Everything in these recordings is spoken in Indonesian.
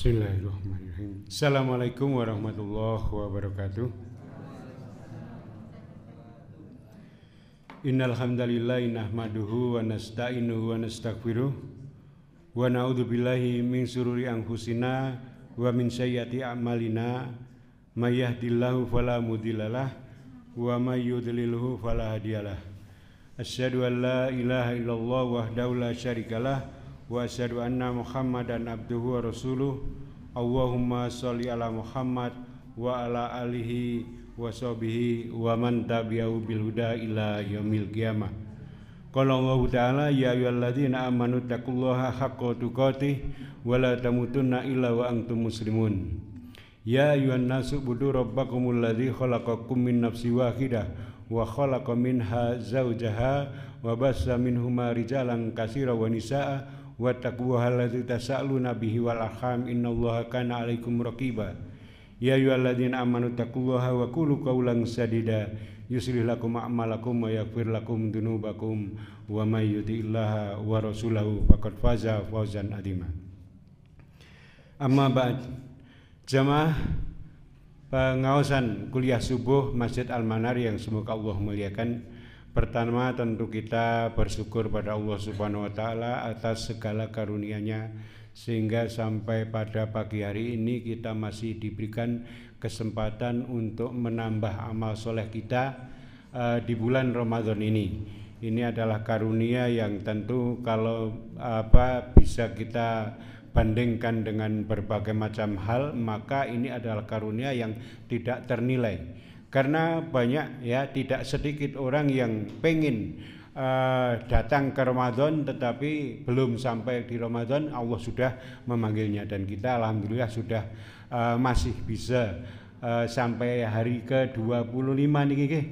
Bismillahirrahmanirrahim. Assalamualaikum warahmatullahi wabarakatuh. Innal hamdalillah nahmaduhu wa nasta'inuhu wa nastaghfiruh wa na'udzu billahi min syururi anfusina wa min sayyiati a'malina may yahdihillahu fala mudhillalah wa may yudlilhu fala hadiyalah. Asyhadu an la ilaha illallah wahdahu la syarikalah wa asyhadu anna Muhammadan abduhu wa rasuluh. Allahumma sholli ala Muhammad wa ala alihi wa sahbihi wa man tabi'ahu bil huda ila yaumil qiyamah. Qala Allah ta'ala ya ayyuhalladzina amanu taqullaha haqqa tuqatih wa la tamutunna illa wa antum muslimun. Ya ayyuhan nasu budu rabbakumul ladzi khalaqakum min nafsin wahidah wa khalaqa minha zawjaha wa bassa minhuma rijalan katsiran wa nisaa wattaqullaha allazi tasaaluna bihi wal arham innallaha kana 'alaikum raqiba. Ya ayyuhalladzina amanu taqullaha wa qulu qawlan sadida yuslih lakum a'malakum wa yaghfir lakum dzunubakum wa may yuti'illaha wa rasulahu faqad faza fawzan 'azima. Amma ba'd. Jamaah pengawasan kuliah subuh Masjid Al-Manar yang semoga Allah muliakan. Pertama tentu kita bersyukur pada Allah Subhanahu wa taala atas segala karunia-Nya sehingga sampai pada pagi hari ini kita masih diberikan kesempatan untuk menambah amal soleh kita di bulan Ramadan ini. Ini adalah karunia yang tentu kalau bisa kita bandingkan dengan berbagai macam hal, maka ini adalah karunia yang tidak ternilai. Karena banyak tidak sedikit orang yang pengen datang ke Ramadan tetapi belum sampai di Ramadan Allah sudah memanggilnya, dan kita alhamdulillah sudah masih bisa sampai hari ke-25 nih.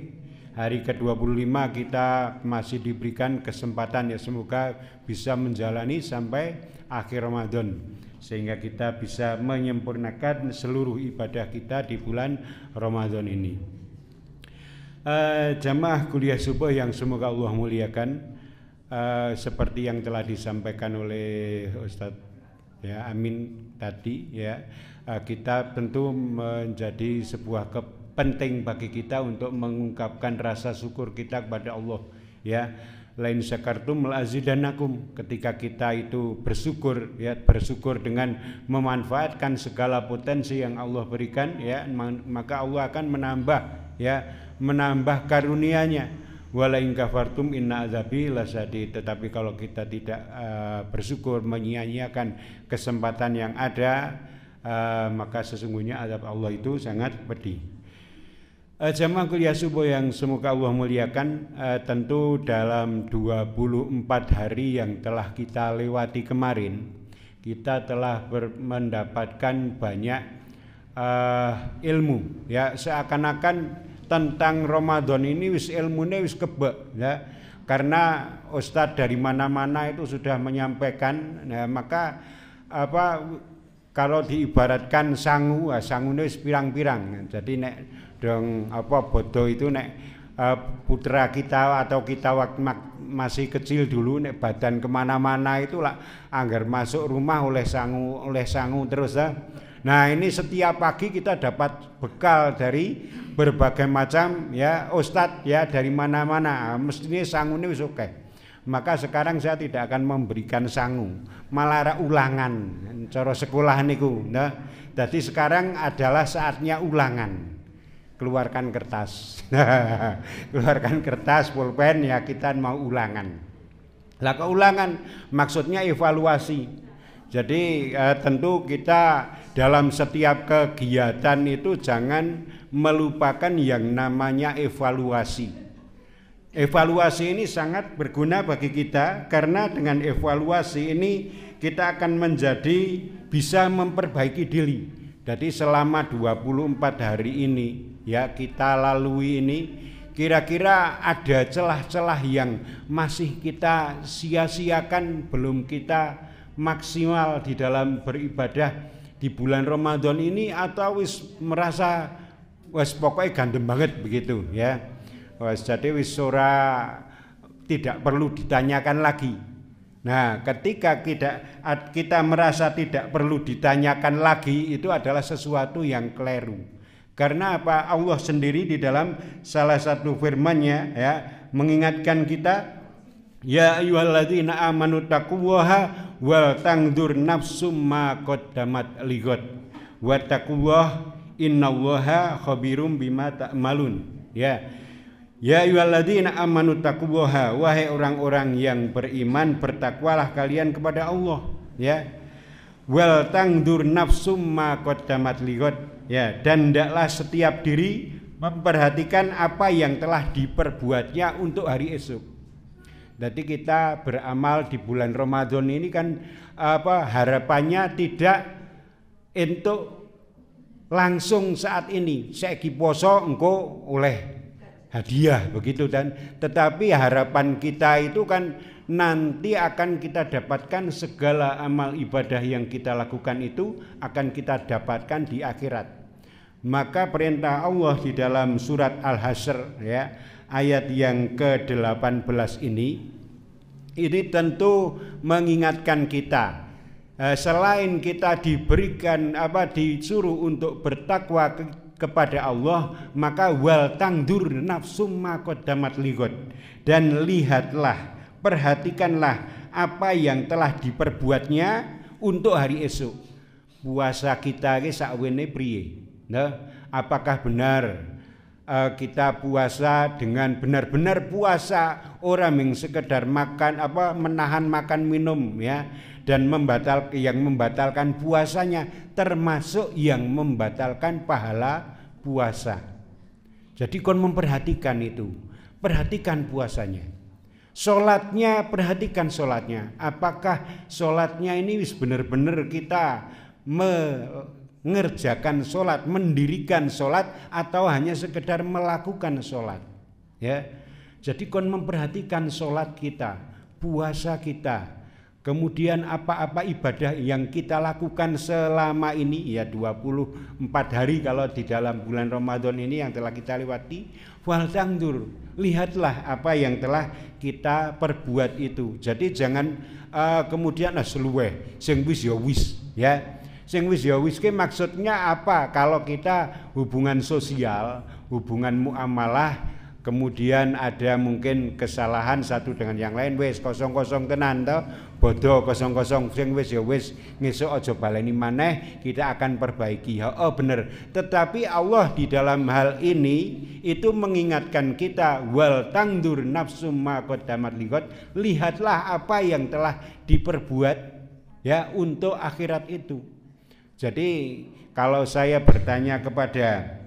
Hari ke-25 kita masih diberikan kesempatan, ya semoga bisa menjalani sampai akhir Ramadan sehingga kita bisa menyempurnakan seluruh ibadah kita di bulan Ramadan ini. Jamaah kuliah subuh yang semoga Allah muliakan, seperti yang telah disampaikan oleh Ustadz Amin tadi, kita tentu menjadi sebuah penting bagi kita untuk mengungkapkan rasa syukur kita kepada Allah, lain syakartum la'azidannakum. Ketika kita itu bersyukur dengan memanfaatkan segala potensi yang Allah berikan, maka Allah akan menambah karunia-Nya. Wala in kafartum inna azabi lasyadid. Tetapi kalau kita tidak bersyukur, menyia-nyiakan kesempatan yang ada, maka sesungguhnya azab Allah itu sangat pedih. Jamaah kuliah subuh yang semoga Allah muliakan, tentu dalam 24 hari yang telah kita lewati kemarin, kita telah mendapatkan banyak ilmu, seakan-akan tentang Ramadan ini wis ilmune wis kebek, karena ustadz dari mana-mana itu sudah menyampaikan, maka kalau diibaratkan sangune wis pirang-pirang. Jadi nek dong bodoh itu nek putra kita atau kita waktu masih kecil dulu, nek badan kemana-mana itu lah anggar masuk rumah oleh sangu terus. Nah ini setiap pagi kita dapat bekal dari berbagai macam ustadz dari mana-mana, mestinya sangune wis oke. Maka sekarang saya tidak akan memberikan sangu, malah ulangan cara sekolah niku. Jadi sekarang adalah saatnya ulangan. Keluarkan kertas, keluarkan kertas, pulpen, kita mau ulangan. Lah keulangan maksudnya evaluasi. Jadi tentu kita dalam setiap kegiatan itu jangan melupakan yang namanya evaluasi. Evaluasi ini sangat berguna bagi kita, karena dengan evaluasi ini kita akan menjadi bisa memperbaiki diri. Jadi selama 24 hari ini kita lalui ini, kira-kira ada celah-celah yang masih kita sia-siakan, belum kita maksimal di dalam beribadah di bulan Ramadan ini, atau wis merasa wis pokoknya gandem banget begitu jadi wis ora tidak perlu ditanyakan lagi. Nah, ketika kita merasa tidak perlu ditanyakan lagi, itu adalah sesuatu yang keliru. Karena apa? Allah sendiri di dalam salah satu firman-Nya ya mengingatkan kita, ya ayyuhalladzina amanu taqullaha wal tangdur nafsum ma qaddamat lighad wa taqullaha innallaha khabirum bima ta'malun. Ya ayyuhalladzina amanu taqullaha, wahai orang-orang yang beriman, bertakwalah kalian kepada Allah, ya. Wal tangdur nafsum ma qaddamat lighad, ya, dan hendaklah setiap diri memperhatikan apa yang telah diperbuatnya untuk hari esok. Jadi kita beramal di bulan Ramadan ini kan harapannya tidak untuk langsung saat ini saiki poso engko oleh hadiah begitu, dan tetapi harapan kita itu kan nanti akan kita dapatkan segala amal ibadah yang kita lakukan itu akan kita dapatkan di akhirat. Maka perintah Allah di dalam surat Al-Hasyr ya ayat yang ke-18 ini tentu mengingatkan kita, selain kita diberikan disuruh untuk bertakwa kepada Allah, maka wal tangdur nafsum ma qaddamat lighad, dan lihatlah, perhatikanlah apa yang telah diperbuatnya untuk hari esok. Puasa kita ki sakwene priye? Nah, apakah benar kita puasa dengan benar-benar puasa orang yang sekedar makan menahan makan minum ya, dan yang membatalkan puasanya, termasuk yang membatalkan pahala puasa. Jadi kon memperhatikan itu, perhatikan puasanya. Sholatnya, perhatikan sholatnya. Apakah sholatnya ini benar-benar kita mengerjakan sholat, mendirikan sholat, atau hanya sekedar melakukan sholat? Ya, jadi kon memperhatikan sholat kita, puasa kita. Kemudian apa-apa ibadah yang kita lakukan selama ini, ya 24 hari kalau di dalam bulan Ramadan ini yang telah kita lewati. Wal tangdur, lihatlah apa yang telah kita perbuat itu. Jadi jangan kemudian seluweh sing wis ya wis ya. Sing wis ya wis ke maksudnya apa? Kalau kita hubungan sosial, hubungan muamalah, kemudian ada mungkin kesalahan satu dengan yang lain, wis kosong-kosong tenan toh, bodoh kosong-kosong, sing wis ya wis, ngesuk aja baleni maneh, kita akan perbaiki. Oh bener. Tetapi Allah di dalam hal ini itu mengingatkan kita, wal tangdur nafsum ma qaddamat lighad, lihatlah apa yang telah diperbuat ya untuk akhirat itu. Jadi kalau saya bertanya kepada,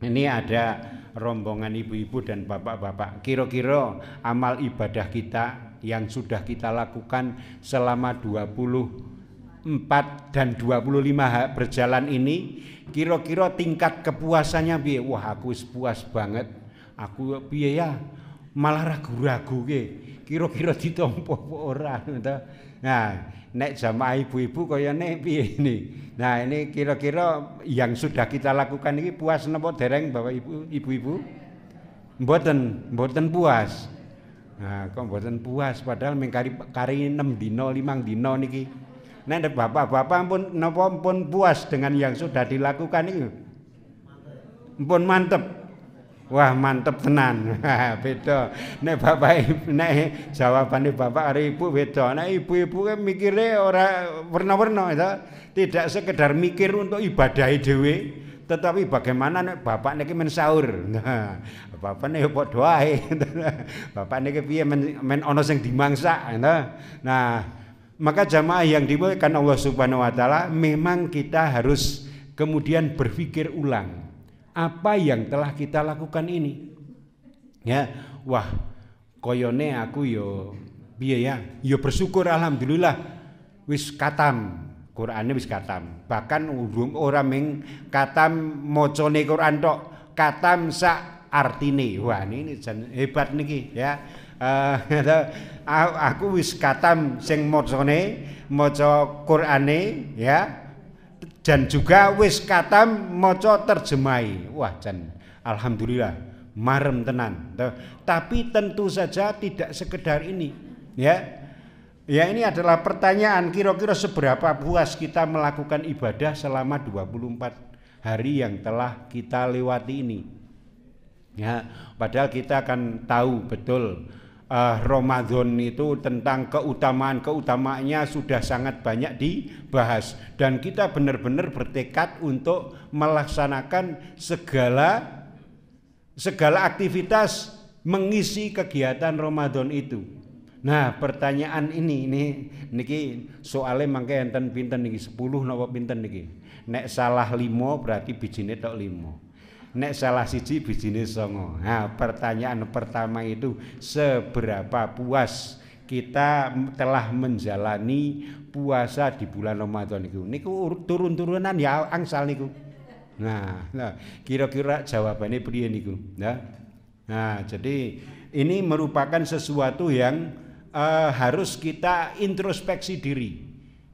ini ada rombongan ibu-ibu dan bapak-bapak, kira-kira amal ibadah kita yang sudah kita lakukan selama 24 dan 25 berjalan ini, kira-kira tingkat kepuasannya piye? Wah, aku puas banget. Aku piye ya? Malah ragu-ragu ke. Kira-kira ditampa apa ora? Nah, nek jamaah ibu-ibu kayane piye ini? Nah, ini kira-kira yang sudah kita lakukan ini puas napa dereng Bapak Ibu-ibu? Mboten puas. Nah, kok mboten puas padahal mengkari 6 dino 5 dino niki. Nek bapak-bapak pun puas dengan yang sudah dilakukan ini? Pun mantep. Wah, mantep tenan. Beda. Nek nek jawabane bapak karo ibu beda. Nek ibu-ibu kan mikire ora werna-werna itu. Tidak sekedar mikir untuk ibadah dhewe, tetapi bagaimana nek bapak niki men sahur. Nah, bapak nek padha ae. Bapak niki piye men ana sing dimangsak. Nah, maka jamaah yang dimuliakan Allah Subhanahu wa taala, memang kita harus kemudian berpikir ulang. Apa yang telah kita lakukan ini? Ya, wah, koyone aku yo piye ya? Yo bersyukur alhamdulillah wis katam. Qur'ane wis katam. Bahkan ora ming katam macane Qur'an tok, katam sak artine. Wah, ini hebat niki ya. Aku wis katam sing macane maca Qur'ane ya. Dan juga wis katam maca terjemahi. Wah, jan alhamdulillah marem tenan. Tapi tentu saja tidak sekedar ini, ya. Ya, ini adalah pertanyaan, kira-kira seberapa puas kita melakukan ibadah selama 24 hari yang telah kita lewati ini. Ya, padahal kita akan tahu betul Ramadan itu tentang keutamaannya sudah sangat banyak dibahas, dan kita benar-benar bertekad untuk melaksanakan segala aktivitas mengisi kegiatan Ramadan itu. Nah, pertanyaan niki soalnya mangke enten pinten niki 10 napa pinten niki. Nek salah 5 berarti bijine tok 5. Nek salah siji bijine 9. Nah, pertanyaan pertama itu seberapa puas kita telah menjalani puasa di bulan Ramadan niku. Niku turun-turunan ya angsal niku. Nah, kira-kira jawabannya priye niku. Nah, jadi ini merupakan sesuatu yang harus kita introspeksi diri.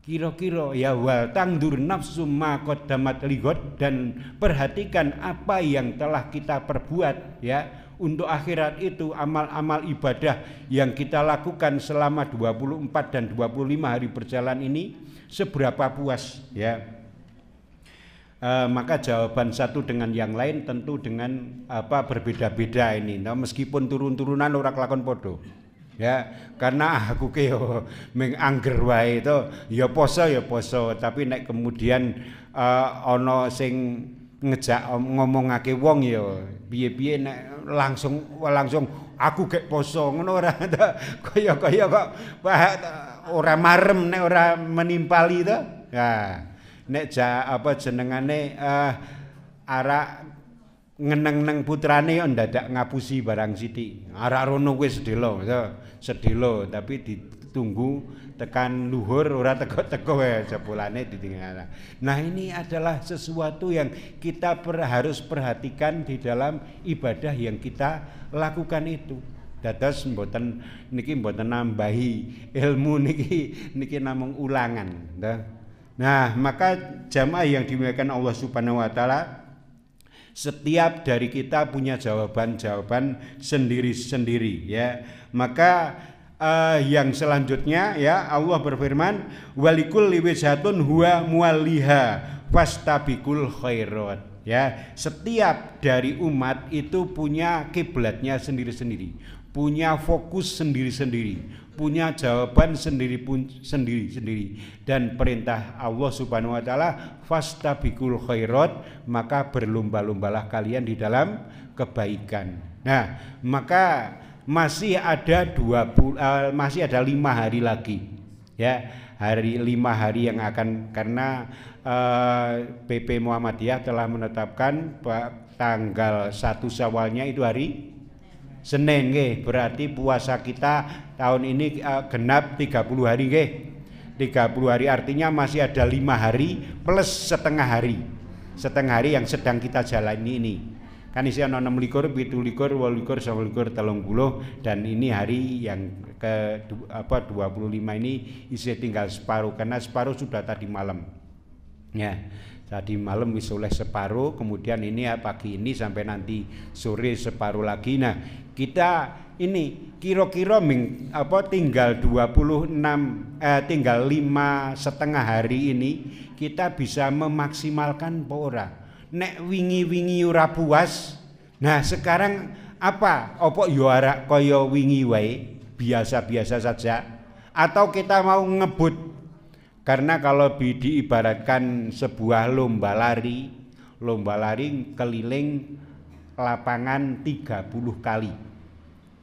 Kira-kira ya wal tangdur nafsum ma qaddamat lighad, dan perhatikan apa yang telah kita perbuat ya untuk akhirat itu, amal-amal ibadah yang kita lakukan selama 24 dan 25 hari berjalan ini seberapa puas ya. Maka jawaban satu dengan yang lain tentu dengan berbeda-beda ini. Nah, meskipun turun-turunan ora kelakon podo. Ya, karena aku ke meng angger wae itu ya poso, tapi nek kemudian ana sing ngejak ngomongake wong ya piye-piye nek langsung aku gek poso ngono ora kaya kok ora marem nek ora menimpali to. Ya, nek jenengane arak ngeneng-neng putrane ndadak ngapusi barang sithik. Arak rono kuwi sedelo tapi ditunggu tekan luhur ora teko-teko wae jebulane ditinggal. Nah, ini adalah sesuatu yang kita harus perhatikan di dalam ibadah yang kita lakukan itu. Dados mboten nambahi ilmu niki namung ulangan. Nah, maka jamaah yang dimuliakan Allah Subhanahu wa taala, setiap dari kita punya jawaban sendiri-sendiri ya. Maka yang selanjutnya ya, Allah berfirman walikul liwijhatun huwa muwalliha fastabikul khairat ya. Setiap dari umat itu punya kiblatnya sendiri-sendiri, punya fokus sendiri-sendiri, punya jawaban sendiri-sendiri, dan perintah Allah Subhanahu wa taala fastabikul khairat, maka berlomba-lombalah kalian di dalam kebaikan. Nah, maka masih ada 5 hari lagi ya, 5 hari yang akan, karena PP Muhammadiyah telah menetapkan tanggal 1 Syawalnya itu hari Senin nggih, berarti puasa kita tahun ini genap 30 hari nggih. 30 hari artinya masih ada 5 hari plus setengah hari. Setengah hari yang sedang kita jalani ini. Kan isi ana 26, 27, 28, 29, 30, dan ini hari yang ke 25 ini isi tinggal separuh, karena separuh sudah tadi malam. Ya. Tadi malam wis oleh separuh, kemudian ini pagi ini sampai nanti sore separuh lagi. Nah, kita ini kira-kira tinggal 5 setengah hari ini kita bisa memaksimalkan apa ora? Nek wingi-wingi ora puas. Nah, sekarang apa yo arek kaya wingi wae, biasa-biasa saja, atau kita mau ngebut? Karena kalau diibaratkan sebuah lomba lari keliling lapangan 30 kali.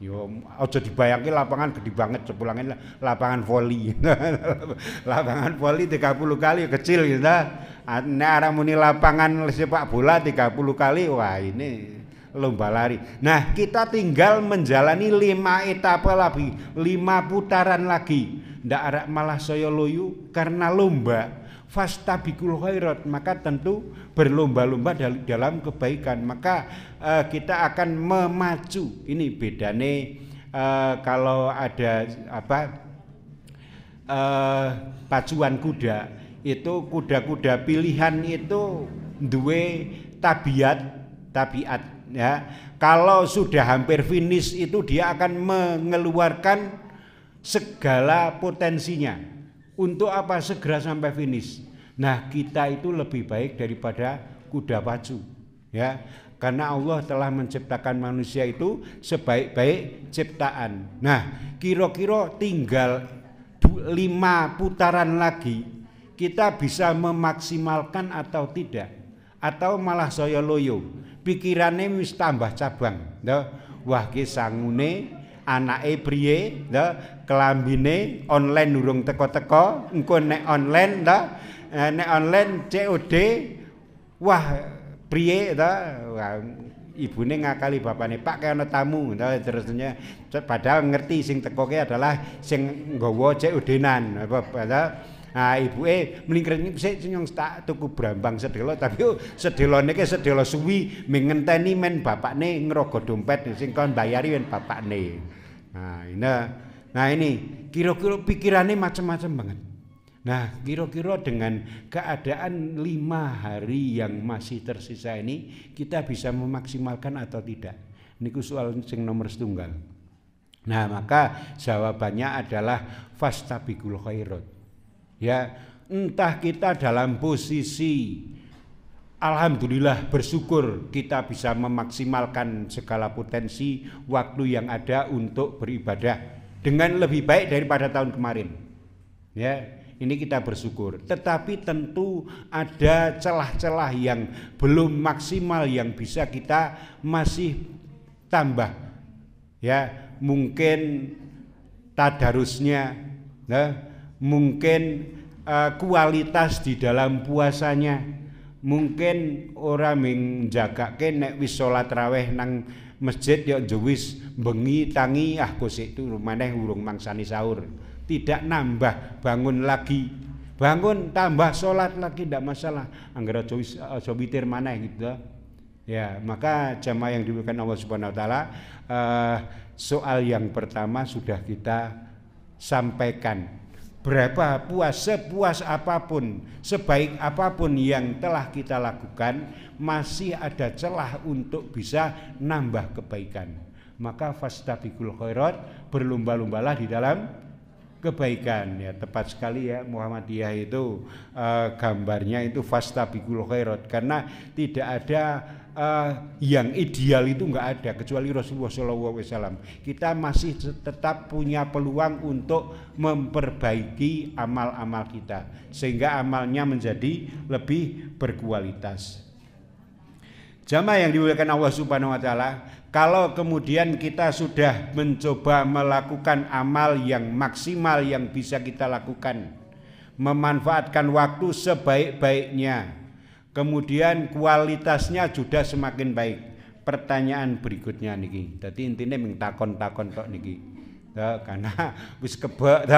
Yo aja dibayangke lapangan gede banget, sepulangin lapangan voli. Lapangan voli 30 kali kecil gitu. Nek arep muni lapangan sepak bola 30 kali, wah ini lomba lari. Nah, kita tinggal menjalani 5 etapa lagi, 5 putaran lagi. Ndak arek malah saya loyu karena lomba. Fastabikul khairat, maka tentu berlomba-lomba dalam kebaikan. Maka kita akan memacu. Ini bedane kalau ada pacuan kuda, itu kuda-kuda pilihan itu duwe tabiat ya. Kalau sudah hampir finish itu dia akan mengeluarkan segala potensinya. Untuk apa? Segera sampai finish. Nah, kita itu lebih baik daripada kuda pacu, ya. Karena Allah telah menciptakan manusia itu sebaik-baik ciptaan. Nah, kira-kira tinggal 5 putaran lagi kita bisa memaksimalkan atau tidak, atau malah saya loyo pikirannya wis tambah cabang. Wah, ki sangune anake priye, kelambine online durung teko-teko, engko nek online nek online COD, wah priye wah, ibune ngakali bapakne, Pak kaya ana tamu, terusnya padahal ngerti sing tekoke adalah sing nggawa COD-nan apa. Nah, ibuke mlingkret sik nyong tak tuku brambang sedelo, tapi sedelone ki sedelo suwi ngenteni men bapakne ngerogo dompet sing kon bayari men bapakne. Nah ini kira-kira pikirannya macam-macam banget. Nah, kira-kira dengan keadaan 5 hari yang masih tersisa ini kita bisa memaksimalkan atau tidak? Niku soal sing nomor setunggal. Nah, maka jawabannya adalah fastabiqul khairat. Ya, entah kita dalam posisi alhamdulillah bersyukur kita bisa memaksimalkan segala potensi waktu yang ada untuk beribadah dengan lebih baik daripada tahun kemarin. Ya, ini kita bersyukur. Tetapi tentu ada celah-celah yang belum maksimal yang bisa kita masih tambah. Ya, mungkin tadarusnya, mungkin kualitas di dalam puasanya, mungkin orang menjagake nek wis salat raweh nang masjid ya wis bengi tangi kosek itu maneh urung mangsani sahur, tidak nambah, bangun lagi, bangun tambah salat lagi tidak masalah, anggere aja witir maneh gitu. Ya, maka jamaah yang dimuliakan Allah Subhanahu wa taala, soal yang pertama sudah kita sampaikan. Berapa sepuas apapun, sebaik apapun yang telah kita lakukan, masih ada celah untuk bisa nambah kebaikan. Maka fastabiqul khairat, berlomba-lombalah di dalam kebaikan. Ya, tepat sekali ya, Muhammadiyah itu gambarnya itu fastabiqul khairat, karena tidak ada yang ideal itu enggak ada kecuali Rasulullah SAW. Kita masih tetap punya peluang untuk memperbaiki amal-amal kita sehingga amalnya menjadi lebih berkualitas. Jamaah yang dimuliakan Allah Subhanahu wa taala, kalau kemudian kita sudah mencoba melakukan amal yang maksimal yang bisa kita lakukan, memanfaatkan waktu sebaik-baiknya, kemudian kualitasnya sudah semakin baik. Pertanyaan berikutnya niki. Dadi intine mung takon-takon tok niki. Karena wis kebek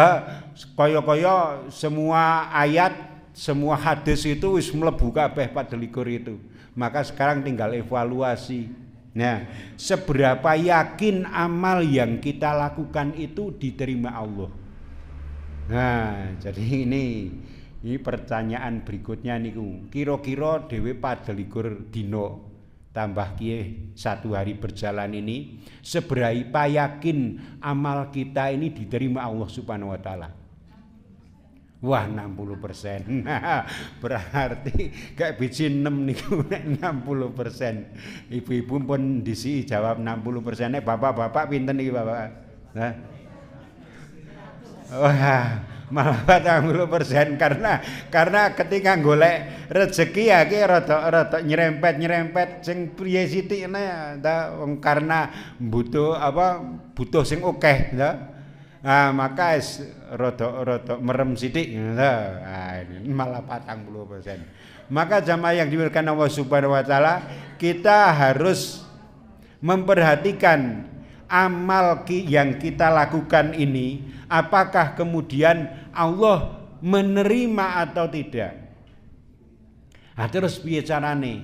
kaya-kaya semua ayat, semua hadis itu wis mlebu kabeh 24 itu. Maka sekarang tinggal evaluasi. Nah, seberapa yakin amal yang kita lakukan itu diterima Allah. Nah, jadi ini pertanyaan berikutnya niku. Kira-kira dhewe 24 dina tambah kiye 1 hari berjalan ini, seberapa yakin amal kita ini diterima Allah Subhanahu wa taala? Wah, 60%. Berarti kayak biji 6 niku 60%. Ibu-ibu pun disi jawab 60%. Bapak-bapak pinten iki, Bapak? Nah. Wah, malah 40% karena ketika golek rezeki ya ki rada nyerempet sing priye sithik karena butuh sing akeh Nah, maka rada merem sithik malah 40%. Maka jamaah yang dimuliakan Allah Subhanahu wa taala, kita harus memperhatikan amal yang kita lakukan ini, apakah kemudian Allah menerima atau tidak. Nah, terus piye carane?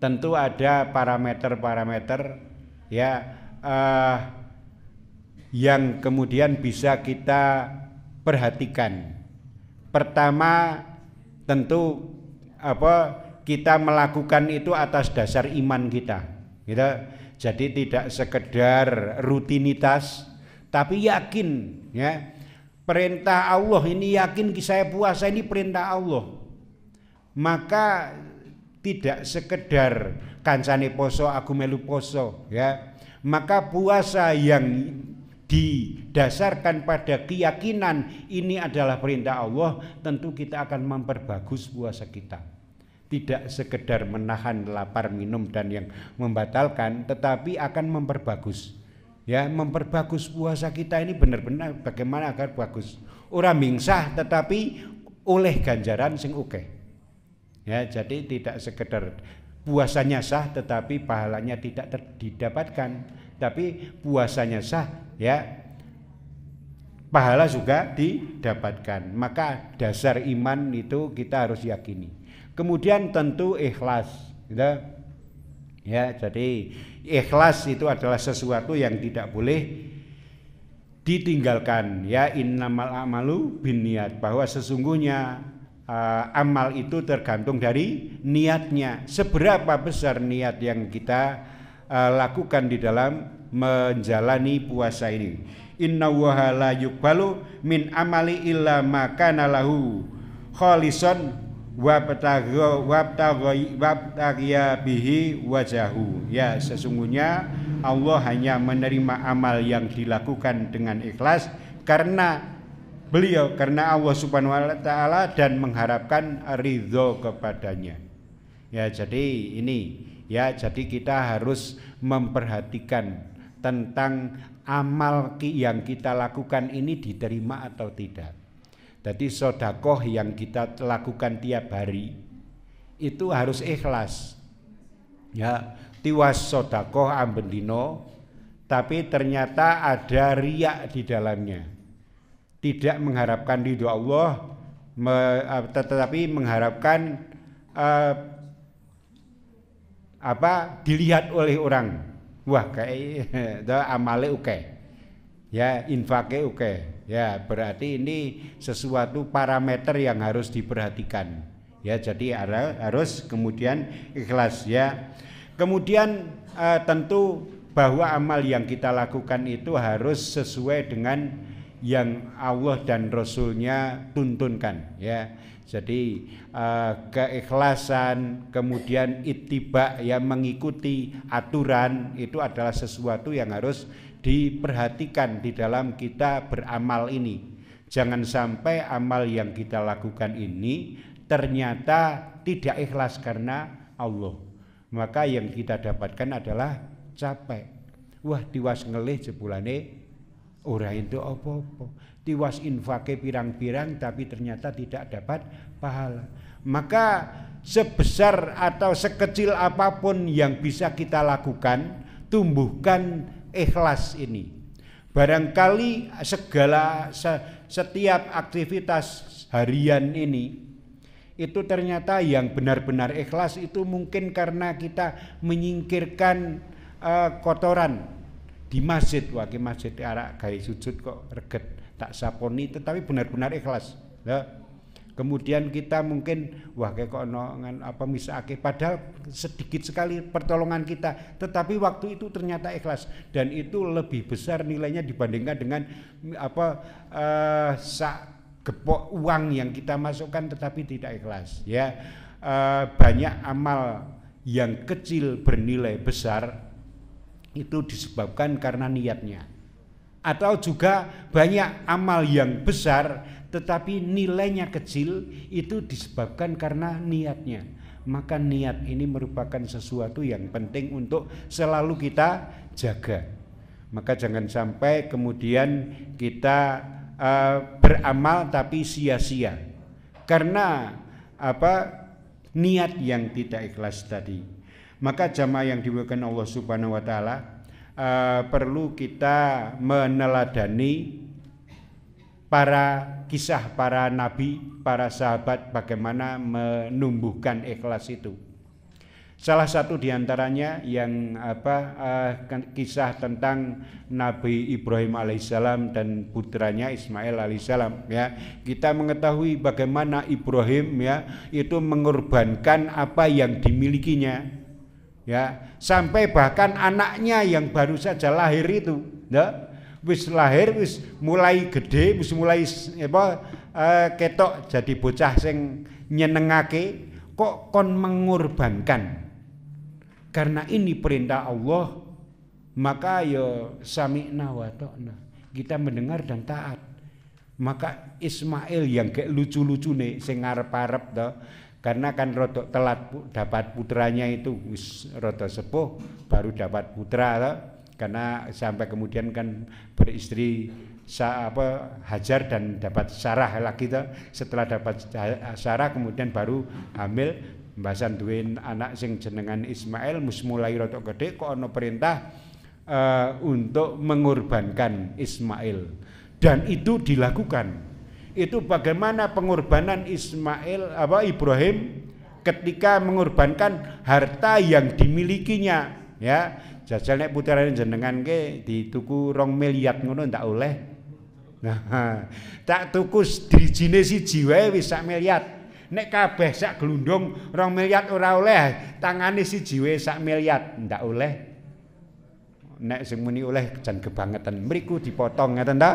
Tentu ada parameter-parameter ya yang kemudian bisa kita perhatikan. Pertama, tentu kita melakukan itu atas dasar iman kita. Gitu. Jadi tidak sekedar rutinitas, tapi yakin ya. Perintah Allah ini yakin saya puasa ini perintah Allah. Maka tidak sekedar kancane poso aku melu poso ya. Maka puasa yang didasarkan pada keyakinan ini adalah perintah Allah, tentu kita akan memperbagus puasa kita. Tidak sekedar menahan lapar, minum dan yang membatalkan, tetapi akan memperbagus. Ya, memperbagus puasa kita ini benar-benar bagaimana agar bagus. Ora mingsah tetapi oleh ganjaran sing oke. Ya, jadi tidak sekedar puasanya sah tetapi pahalanya tidak didapatkan, tapi puasanya sah ya pahala juga didapatkan. Maka dasar iman itu kita harus yakini. Kemudian tentu ikhlas, gitu. Ya, jadi ikhlas itu adalah sesuatu yang tidak boleh ditinggalkan. Ya, innamal a'malu binniyat, bahwa sesungguhnya amal itu tergantung dari niatnya. Seberapa besar niat yang kita lakukan di dalam menjalani puasa ini. Innallaha la yuqbalu min amali illa ma kana lahu khalisan wabtaghiya bihi wajahu. Ya, sesungguhnya Allah hanya menerima amal yang dilakukan dengan ikhlas karena Allah Subhanahu wa taala dan mengharapkan ridho kepadanya. Ya, jadi ini ya, jadi kita harus memperhatikan tentang amal yang kita lakukan ini diterima atau tidak. Jadi sedekah yang kita lakukan tiap hari itu harus ikhlas. Ya, tiwas sedekah amben dino, tapi ternyata ada riya di dalamnya. Tidak mengharapkan ridho Allah, tetapi mengharapkan dilihat oleh orang. Wah, kayak amale oke. Ya, infake oke. Ya, berarti ini sesuatu parameter yang harus diperhatikan. Ya, jadi harus kemudian ikhlas ya. Kemudian tentu bahwa amal yang kita lakukan itu harus sesuai dengan yang Allah dan Rasulnya tuntunkan ya. Jadi keikhlasan, kemudian ittiba, ya mengikuti aturan, itu adalah sesuatu yang harus diperhatikan di dalam kita beramal ini. Jangan sampai amal yang kita lakukan ini ternyata tidak ikhlas karena Allah. Maka yang kita dapatkan adalah capek. Wah, tiwas ngelih jebulane ora itu apa-apa. Tiwas infake pirang-pirang tapi ternyata tidak dapat pahala. Maka sebesar atau sekecil apapun yang bisa kita lakukan, tumbuhkan ikhlas ini. Barangkali setiap aktivitas harian ini itu ternyata yang benar-benar ikhlas itu mungkin karena kita menyingkirkan kotoran di masjid. Wah, ki masjid arak gawe sujud kok reget tak saponi, tetapi benar-benar ikhlas ya. Kemudian kita mungkin wah kayak kok misake, padahal sedikit sekali pertolongan kita, tetapi waktu itu ternyata ikhlas dan itu lebih besar nilainya dibandingkan dengan gepok uang yang kita masukkan tetapi tidak ikhlas ya. Banyak amal yang kecil bernilai besar itu disebabkan karena niatnya, atau juga banyak amal yang besar tetapi nilainya kecil itu disebabkan karena niatnya. Maka niat ini merupakan sesuatu yang penting untuk selalu kita jaga. Maka jangan sampai kemudian kita beramal tapi sia-sia karena niat yang tidak ikhlas tadi. Maka jamaah yang dimuliakan Allah Subhanahu wa taala, perlu kita meneladani kisah para nabi, para sahabat bagaimana menumbuhkan ikhlas itu. Salah satu diantaranya yang kisah tentang Nabi Ibrahim alaihissalam dan putranya Ismail alaihissalam ya. Kita mengetahui bagaimana Ibrahim ya itu mengorbankan apa yang dimilikinya ya, sampai bahkan anaknya yang baru saja lahir itu ya, wis lahir wis mulai gede, wis mulai ketok jadi bocah sing nyenengake kok kon mengorbankan. Karena ini perintah Allah, maka ya sami'na wa ta'na. Kita mendengar dan taat. Maka Ismail yang kayak lucu-lucu nih sing ngarep-arep toh, karena kan rodok telat dapat putranya itu wis rada sepuh baru dapat putra toh. Karena sampai kemudian kan beristri Hajar dan dapat Sarah lagi toh. Setelah dapat Sarah kemudian baru hamil, mbasan duwe anak sing jenengan Ismail, mus mulai rada gede kok ana perintah untuk mengorbankan Ismail, dan itu dilakukan. Itu bagaimana pengorbanan Ibrahim ketika mengorbankan harta yang dimilikinya, ya. Jajal nek putrane jenengan ke dituku 2 miliar ngono ndak oleh. Nah, tak tuku drijine siji wae wis 1 miliar. Nek kabeh sak glundung 2 miliar ora oleh, tangane siji wae 1 miliar ndak oleh. Nek sing muni oleh jan kebangetan mriku dipotong ngeten ta.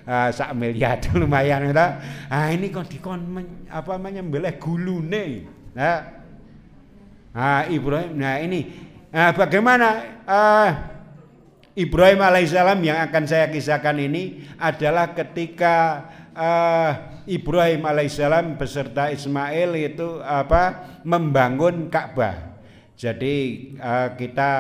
1 miliar lumayan ta. Ini dikon menyembelih gulune. Ibrahim. Nah ini bagaimana Ibrahim alaihissalam yang akan saya kisahkan ini adalah ketika Ibrahim alaihissalam beserta Ismail itu membangun Ka'bah. Jadi kita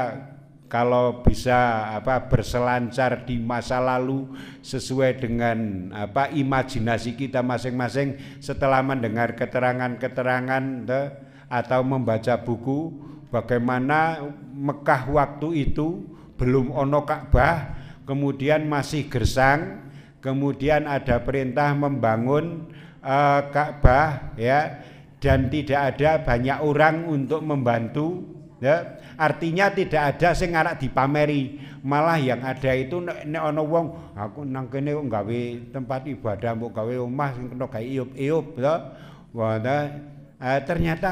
kalau bisa berselancar di masa lalu sesuai dengan imajinasi kita masing-masing setelah mendengar keterangan-keterangan atau membaca buku bagaimana Mekah waktu itu belum ono Ka'bah, kemudian masih gersang, kemudian ada perintah membangun Ka'bah, ya, dan tidak ada banyak orang untuk membantu, ya. Artinya tidak ada sing ngarak dipameri, malah yang ada itu nek ana wong aku nang kene gawe tempat ibadah mbok gawe omah sing kena gawe iup-iup, ya. Ternyata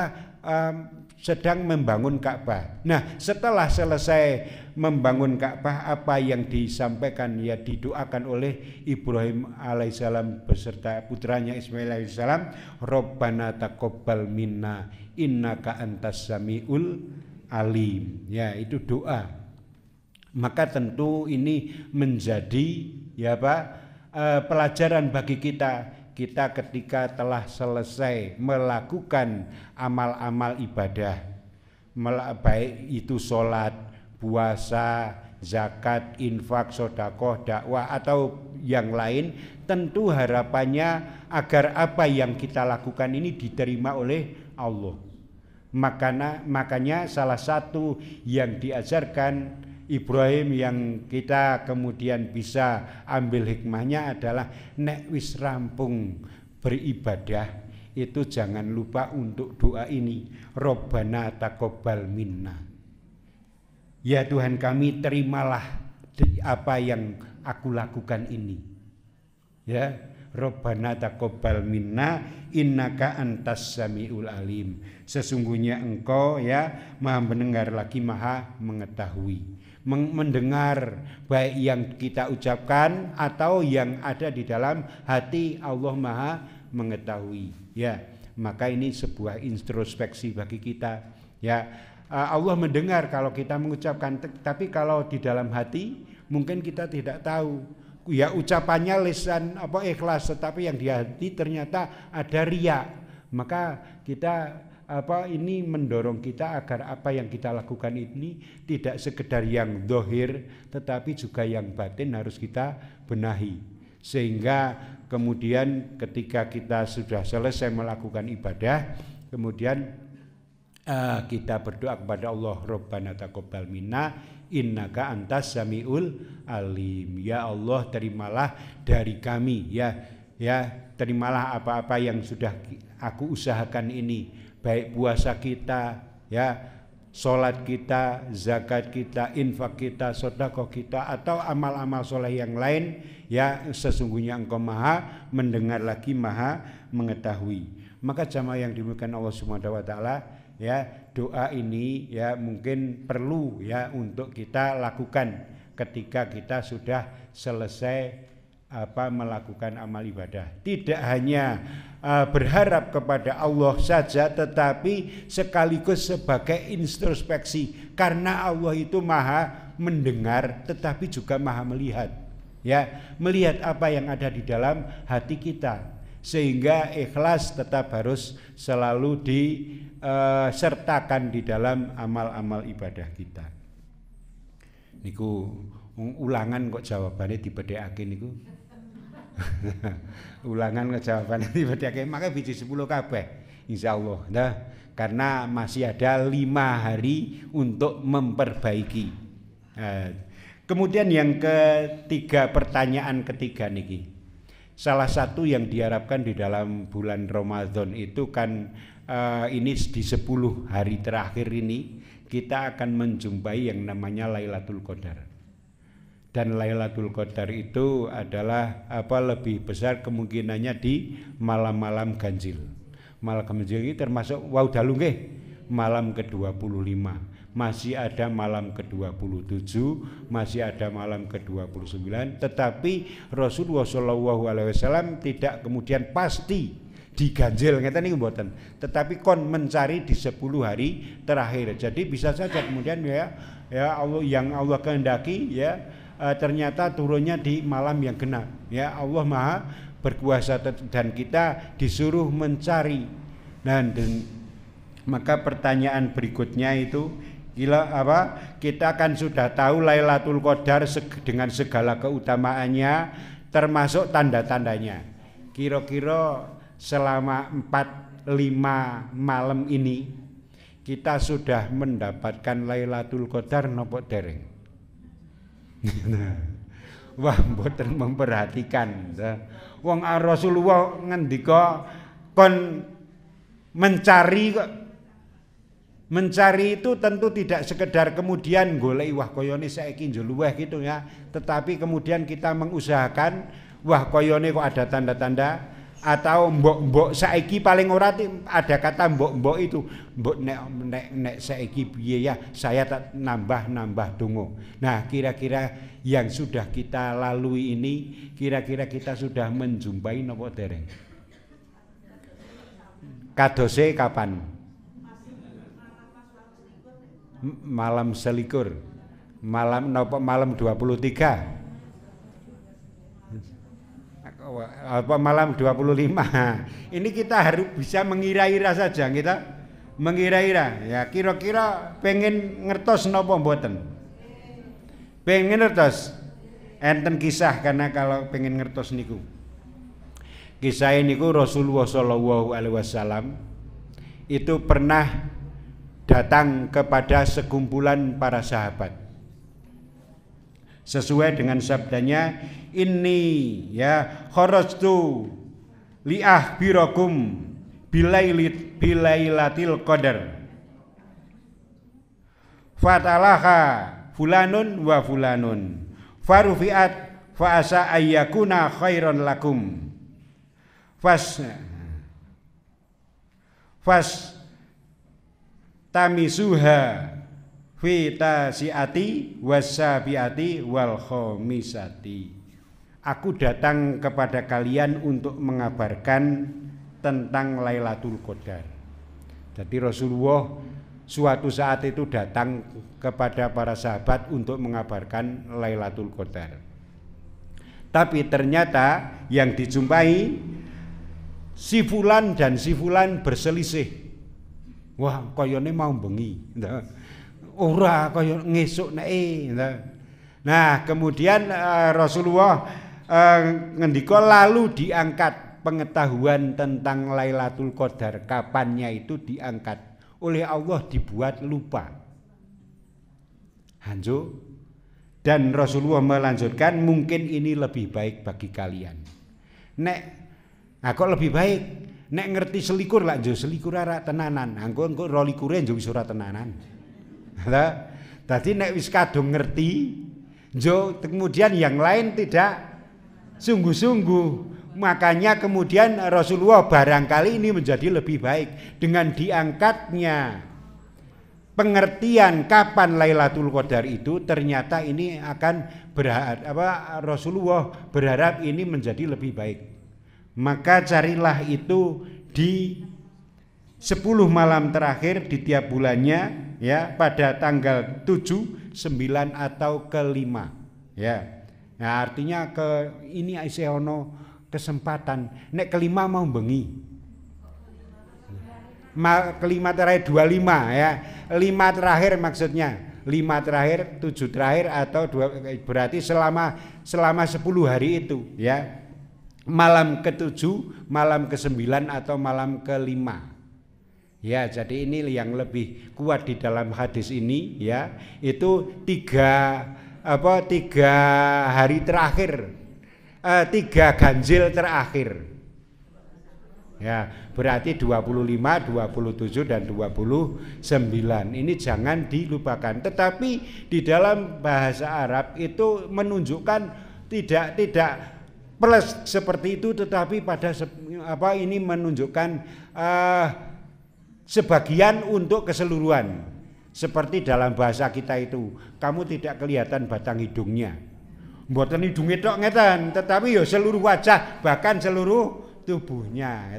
sedang membangun Ka'bah. Nah, setelah selesai membangun Ka'bah, apa yang disampaikan, ya didoakan oleh Ibrahim alaihissalam beserta putranya Ismail alaihissalam, Rabbana taqabbal minna innaka antas samiul alim. Ya, itu doa. Maka tentu ini menjadi pelajaran bagi kita ketika telah selesai melakukan amal-amal ibadah, baik itu sholat, puasa, zakat, infak, sedekah, dakwah atau yang lain, tentu harapannya agar apa yang kita lakukan ini diterima oleh Allah. Makanya salah satu yang diajarkan Ibrahim yang kita kemudian bisa ambil hikmahnya adalah nek wis rampung beribadah itu jangan lupa untuk doa ini, Rabbana taqabbal minna. Ya Tuhan kami, terimalah apa yang aku lakukan ini. Ya, Rabbana taqabbal minna innaka antas samiul alim. Sesungguhnya Engkau, ya, Maha mendengar lagi Maha mengetahui. Mendengar baik yang kita ucapkan atau yang ada di dalam hati, Allah Maha mengetahui, ya. Maka ini sebuah introspeksi bagi kita, ya. Allah mendengar kalau kita mengucapkan, tapi kalau di dalam hati mungkin kita tidak tahu, ya, ucapannya lisan ikhlas, tetapi yang di hati ternyata ada riya. Maka kita ini mendorong kita agar apa yang kita lakukan ini tidak sekedar yang zahir, tetapi juga yang batin harus kita benahi. Sehingga kemudian ketika kita sudah selesai melakukan ibadah, kemudian kita berdoa kepada Allah, Rabbana taqabbal minna innaka antas samiul alim. Ya Allah, terimalah dari kami, ya, terimalah apa-apa yang sudah aku usahakan ini, baik puasa kita, ya, sholat kita, zakat kita, infak kita, sedekah kita, atau amal-amal soleh yang lain, ya, sesungguhnya Engkau Maha mendengar lagi Maha mengetahui. Maka jamaah yang dimuliakan Allah Subhanahu wa taala, ya, doa ini, ya, mungkin perlu, ya, untuk kita lakukan ketika kita sudah selesai melakukan amal ibadah. Tidak hanya berharap kepada Allah saja, tetapi sekaligus sebagai introspeksi, karena Allah itu maha mendengar tetapi juga maha melihat, ya, melihat apa yang ada di dalam hati kita, sehingga ikhlas tetap harus selalu disertakan di dalam amal-amal ibadah kita. Niku ulangan kok jawabannya dibedhekake niku. Ulangan kok jawabannya dibedhekake, maka biji 10 kabeh insyaallah. Nah, karena masih ada 5 hari untuk memperbaiki. Kemudian yang ketiga, pertanyaan ketiga niki. Salah satu yang diharapkan di dalam bulan Ramadan itu kan ini di 10 hari terakhir ini kita akan menjumpai yang namanya Lailatul Qadar. Dan Lailatul Qadar itu adalah lebih besar kemungkinannya di malam-malam ganjil. Malam ganjil ini termasuk dalu nggih, malam ke-25. Masih ada malam ke-27, masih ada malam ke-29, tetapi Rasulullah SAW tidak kemudian pasti diganjil ngeten niku mboten, tetapi kon mencari di 10 hari terakhir. Jadi bisa saja kemudian ya Allah yang Allah kehendaki ya ternyata turunnya di malam yang genap. Ya, Allah Maha berkuasa dan kita disuruh mencari. Dan maka pertanyaan berikutnya itu kita kan sudah tahu Lailatul Qadar dengan segala keutamaannya, termasuk tanda-tandanya. Kira-kira selama 4-5 malam ini kita sudah mendapatkan Lailatul Qadar napa dereng? Wah, mboten memperhatikan. Wong Rasulullah ngendika kon mencari kok. Mencari itu tentu tidak sekedar kemudian golek wah koyone saiki njluweh gitu ya, tetapi kemudian kita mengusahakan wah koyone kok ada tanda-tanda, atau mbok saiki paling ora ada kata mbok itu mbok nek saiki piye ya saya tak nambah donga. Nah, kira-kira yang sudah kita lalui ini kira-kira kita sudah menjumpai napa dereng? Kadose kapan? Malam selikur. Malam 23. Malam 25. Ini kita harus bisa mengira-ira saja, kita mengira-ira ya, kira-kira pengen ngertos napa mboten? Pengen ngertos enten kisah, karena kalau pengen ngertos niku kisah niku Rasulullah SAW itu pernah datang kepada sekumpulan para sahabat sesuai dengan sabdanya, ini ya kharajtu li'ahbirakum bilailatil qadar fatalaha fulanun wa fulanun farufiat fa asa ayyakuna khairan lakum fas tamisuha fi tasiati wasabiati wal khamisati. Aku datang kepada kalian untuk mengabarkan tentang Lailatul Qadar. Jadi Rasulullah suatu saat itu datang kepada para sahabat untuk mengabarkan Lailatul Qadar. Tapi ternyata yang dijumpai si fulan dan si fulan berselisih. Wah, koyone mau bengi. Ora kaya ngesuk neke. Nah, kemudian Rasulullah ngendika lalu diangkat pengetahuan tentang Lailatul Qadar, kapannya itu diangkat oleh Allah, dibuat lupa. Hanjo. Dan Rasulullah melanjutkan, mungkin ini lebih baik bagi kalian. Kok lebih baik? Nek ngerti selikur lah njo selikur ora tenanan. Engko 22 njo wis ora tenanan. Lah, dadi nek wis kadung ngerti, njo kemudian yang lain tidak sungguh-sungguh. Makanya kemudian Rasulullah barangkali ini menjadi lebih baik dengan diangkatnya pengertian kapan Lailatul Qadar itu ternyata ini akan Rasulullah berharap ini menjadi lebih baik. Maka carilah itu di 10 malam terakhir di tiap bulannya, ya, pada tanggal 7, 9 atau ke-5, ya. Nah, artinya ini isih ono kesempatan. Nek ke-5 mau bengi. Ke-5 terakhir 25, ya. 5 terakhir maksudnya 5 terakhir, 7 terakhir atau berarti selama 10 hari itu, ya. Malam ke-7, malam ke-9 atau malam ke-5. Ya, jadi ini yang lebih kuat di dalam hadis ini, ya. Itu 3 hari terakhir. 3 ganjil terakhir. Ya, berarti 25, 27 dan 29. Ini jangan dilupakan. Tetapi di dalam bahasa Arab itu menunjukkan tidak plus seperti itu, tetapi pada ini menunjukkan sebagian untuk keseluruhan. Seperti dalam bahasa kita itu, kamu tidak kelihatan batang hidungnya. Mboten hidungnya tok ngeten, tetapi ya seluruh wajah, bahkan seluruh tubuhnya, ya,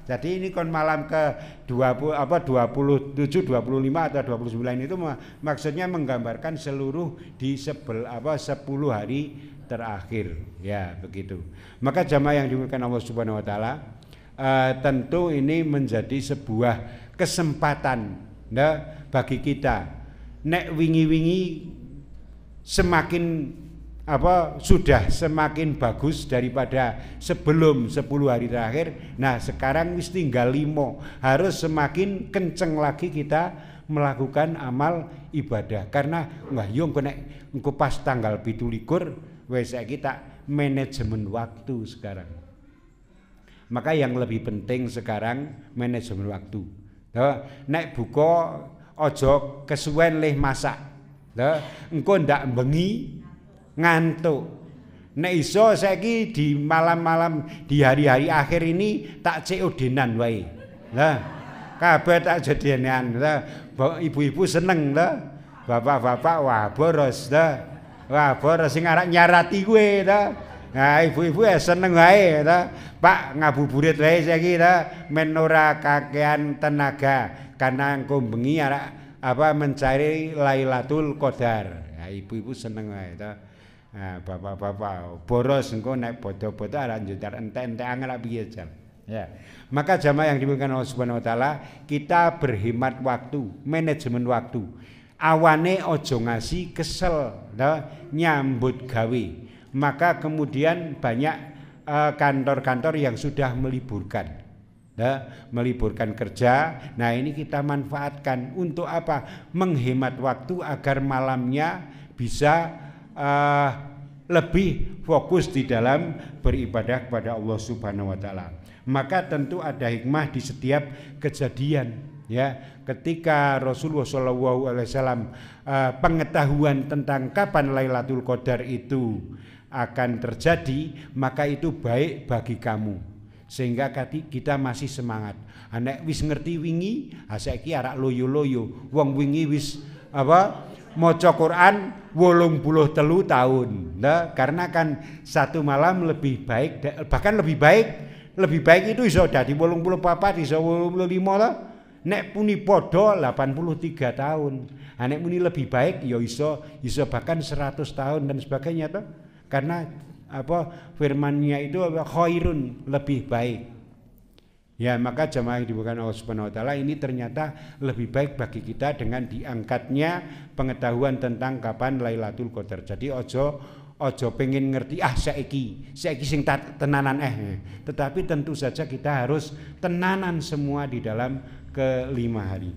jadi ini kon malam ke 27, 25 atau 29 itu maksudnya menggambarkan seluruh di 10 hari terakhir, ya, begitu. Maka jamaah yang dimuliakan Allah Subhanahu wa taala, tentu ini menjadi sebuah kesempatan, nah, bagi kita. Nek wingi-wingi semakin sudah semakin bagus daripada sebelum 10 hari terakhir. Nah, sekarang wis tinggal 5, harus semakin kenceng lagi kita melakukan amal ibadah. Karena yo nek engko pas tanggal 17 wis kita manajemen waktu sekarang. Maka yang lebih penting sekarang manajemen waktu. Nek buka ojo kesuwen leh masak. Engko ndak bengi ngantuk. Nek iso saiki di malam-malam di hari-hari akhir ini tak COD-nan wae. Lah, kabeh tak jodenan. Ibu-ibu seneng lah. Bapak-bapak wah boros dah. Wah boros sing arek nyarati kuwe ta. Nah, ibu-ibu ya seneng wae ta. Pak ngabuburit wae saiki ta, men ora kakean tenaga karena engko bengi arek mencari Lailatul Qadar. Nah, ibu-ibu seneng wae ta. Nah, bapak-bapak boros engko nek bodo-bodo arek njutar entek-entek angel piye jan. Ya. Maka jamaah yang dimuliakan Allah Subhanahu wa taala, kita berhemat waktu, manajemen waktu. Awane ojo ngasih kesel, nyambut gawe. Maka kemudian banyak kantor-kantor yang sudah meliburkan. Meliburkan kerja. Nah, ini kita manfaatkan untuk apa? Menghemat waktu agar malamnya bisa lebih fokus di dalam beribadah kepada Allah Subhanahu wa taala. Maka tentu ada hikmah di setiap kejadian, ya. Ketika Rasulullah SAW pengetahuan tentang kapan Lailatul Qadar itu akan terjadi, maka itu baik bagi kamu sehingga kita masih semangat. Anek wis ngerti wingi, saiki arek loyo-loyo. Wong wingi wis maca Quran 83 tahun. Nah, karena kan satu malam lebih baik, bahkan lebih baik itu iso dadi 84, iso 85 lah. Nek puni podo 83 tahun. Nek muni lebih baik ya iso bahkan 100 tahun dan sebagainya toh. Karena firman-Nya itu khairun, lebih baik. Ya, maka jamaah yang dimuliakan Allah Subhanahu wa taala, ini ternyata lebih baik bagi kita dengan diangkatnya pengetahuan tentang kapan Lailatul Qadar. Jadi ojo pengen ngerti saiki sing tenanan tetapi tentu saja kita harus tenanan semua di dalam ke-5 hari.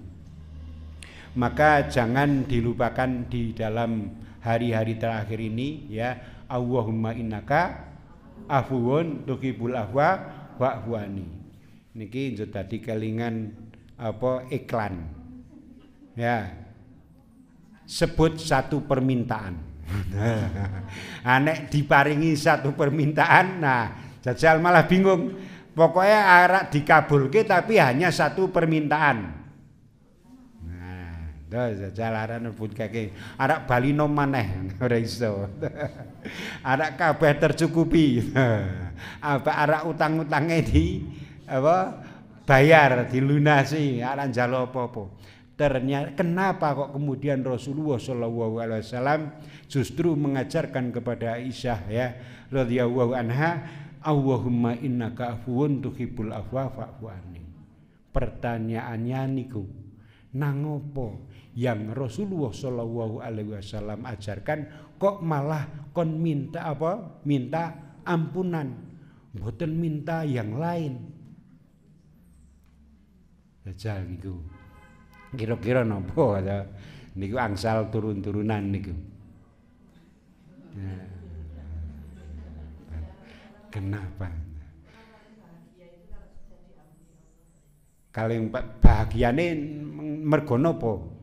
Maka jangan dilupakan di dalam hari-hari terakhir ini, ya. Allahumma innaka afuwun tuhibbul afwa wa'fu anni. Niki njuk dadi kelingan iklan. Ya. Sebut satu permintaan. Nek diparingi satu permintaan, nah jajal malah bingung. Pokoknya arek dikabulke tapi hanya satu permintaan. Nah, Jalaran pun kake arak balino maneh ora iso. Arak kabeh tercukupi. Apa arak utang-utange di apa bayar dilunasi, arak njaluk apa-apa. Ternyata kenapa kok kemudian Rasulullah Shallallahu Alaihi Wasallam justru mengajarkan kepada Aisyah ya radhiyallahu anha, Allahumma innaka afuwun tuhibbul afwa fa'fu anni. Pertanyaannya niku, nang opo yang Rasulullah Shallallahu Alaihi Wasallam ajarkan kok malah kon minta apa? Minta ampunan, mboten minta yang lain. Jajal niku. Kira-kira napa ya? Niku angsal turun-turunan niku. Ya. Kenapa? Kalih bahagiane mergo napa?